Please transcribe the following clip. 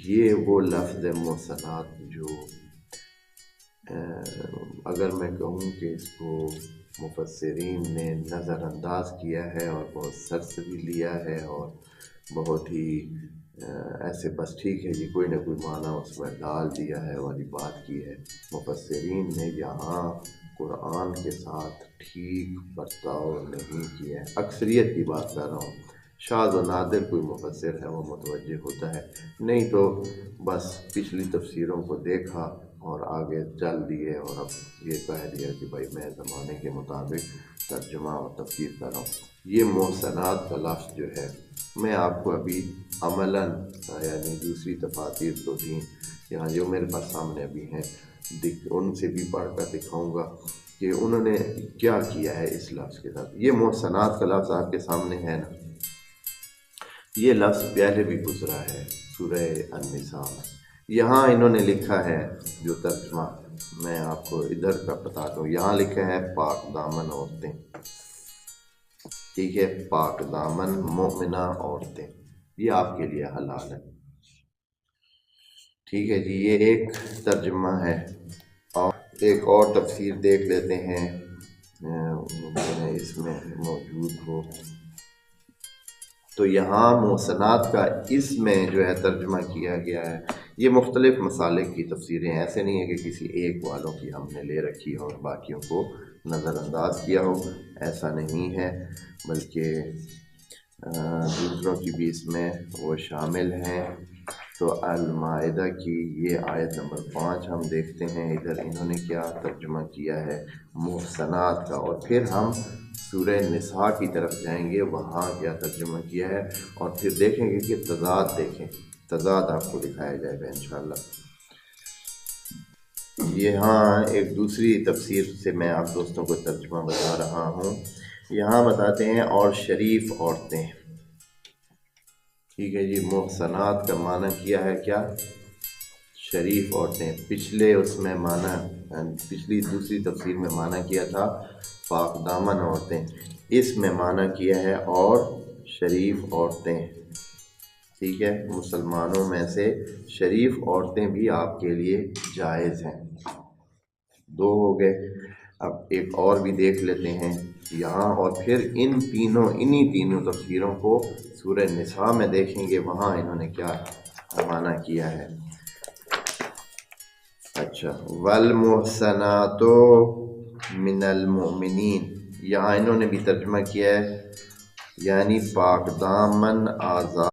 یہ وہ لفظ محسنات جو اگر میں کہوں کہ اس کو مفسرین نے نظر انداز کیا ہے اور بہت سرسری لیا ہے اور بہت ہی ایسے بس ٹھیک ہے جی کوئی نہ کوئی معنی اس میں ڈال دیا ہے والی بات کی ہے، مفسرین نے یہاں قرآن کے ساتھ ٹھیک برتاؤ نہیں کیا ہے۔ اکثریت کی بات کر رہا ہوں، شاذ و نادر کوئی مفسر ہے وہ متوجہ ہوتا ہے، نہیں تو بس پچھلی تفسیروں کو دیکھا اور آگے چل دیے اور اب یہ کہہ دیا کہ بھائی میں زمانے کے مطابق ترجمہ اور تفسیر کر رہا ہوں۔ یہ محسنات کا لفظ جو ہے میں آپ کو ابھی عملاً یعنی دوسری تفاسیر تو تھیں یہاں جو میرے پاس سامنے ابھی ہیں ان سے بھی پڑھ کر دکھاؤں گا کہ انہوں نے کیا کیا ہے اس لفظ کے ساتھ۔ یہ محسنات کا لفظ آپ کے سامنے ہے نا، یہ لفظ پہلے بھی گزرا ہے سورہ النساء میں۔ یہاں انہوں نے لکھا ہے جو ترجمہ میں آپ کو ادھر کا بتاتا ہوں، یہاں لکھا ہے پاک دامن عورتیں، ٹھیک ہے، پاک دامن مومنہ عورتیں، یہ آپ کے لیے حلال ہے، ٹھیک ہے جی۔ یہ ایک ترجمہ ہے اور ایک اور تفسیر دیکھ لیتے ہیں، ممکن ہے اس میں موجود ہو۔ تو یہاں محسنات کا اس میں جو ہے ترجمہ کیا گیا ہے، یہ مختلف مسالک کی تفسیریں، ایسے نہیں ہے کہ کسی ایک والوں کی ہم نے لے رکھی ہو اور باقیوں کو نظر انداز کیا ہو، ایسا نہیں ہے، بلکہ دوسروں کی بھی اس میں وہ شامل ہیں۔ تو المائدہ کی یہ آیت نمبر 5 ہم دیکھتے ہیں، ادھر انہوں نے کیا ترجمہ کیا ہے محسنات کا، اور پھر ہم سورہ نساء کی طرف جائیں گے، وہاں کیا ترجمہ کیا ہے، اور پھر دیکھیں گے کہ تضاد دیکھیں، تضاد آپ کو دکھایا جائے گا انشاءاللہ۔ یہاں ایک دوسری تفسیر سے میں آپ دوستوں کو ترجمہ بتا رہا ہوں، یہاں بتاتے ہیں اور شریف عورتیں، ٹھیک ہے جی۔ محسنات کا معنی کیا ہے، کیا؟ شریف عورتیں۔ پچھلے اس میں معنی، پچھلی دوسری تفسیر میں معنی کیا تھا پاک دامن عورتیں، اس میں معنی کیا ہے اور شریف عورتیں، ٹھیک ہے۔ مسلمانوں میں سے شریف عورتیں بھی آپ کے لیے جائز ہیں، دو ہو گئے۔ اب ایک اور بھی دیکھ لیتے ہیں یہاں، اور پھر انہی تینوں تفسیروں کو سورہ نساء میں دیکھیں گے، وہاں انہوں نے کیا معنی کیا ہے۔ اچھا، والمحسنات من المؤمنین، یہاں انہوں نے بھی ترجمہ کیا ہے یعنی پاک دامن آزاد